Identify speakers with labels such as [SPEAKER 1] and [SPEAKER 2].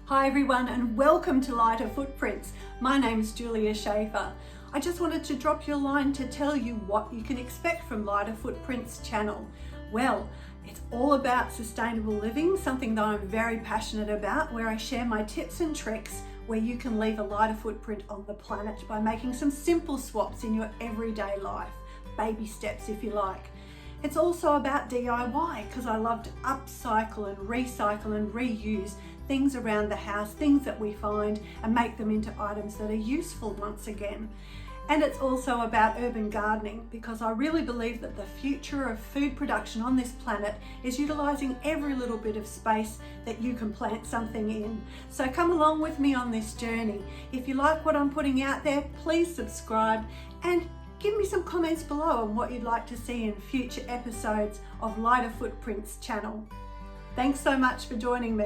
[SPEAKER 1] Hi everyone and welcome to Lighter Footprints. My name is Julia Schaefer. I just wanted to drop you a line to tell you what you can expect from Lighter Footprints channel. Well, it's all about sustainable living, something that I'm very passionate about, where I share my tips and tricks where you can leave a lighter footprint on the planet by making some simple swaps in your everyday life, baby steps if you like. It's also about DIY because I love to upcycle and recycle and reuse things around the house, things that we find, and make them into items that are useful once again. And it's also about urban gardening because I really believe that the future of food production on this planet is utilising every little bit of space that you can plant something in. So come along with me on this journey. If you like what I'm putting out there, please subscribe and give me some comments below on what you'd like to see in future episodes of Lighter Footprints channel. Thanks so much for joining me.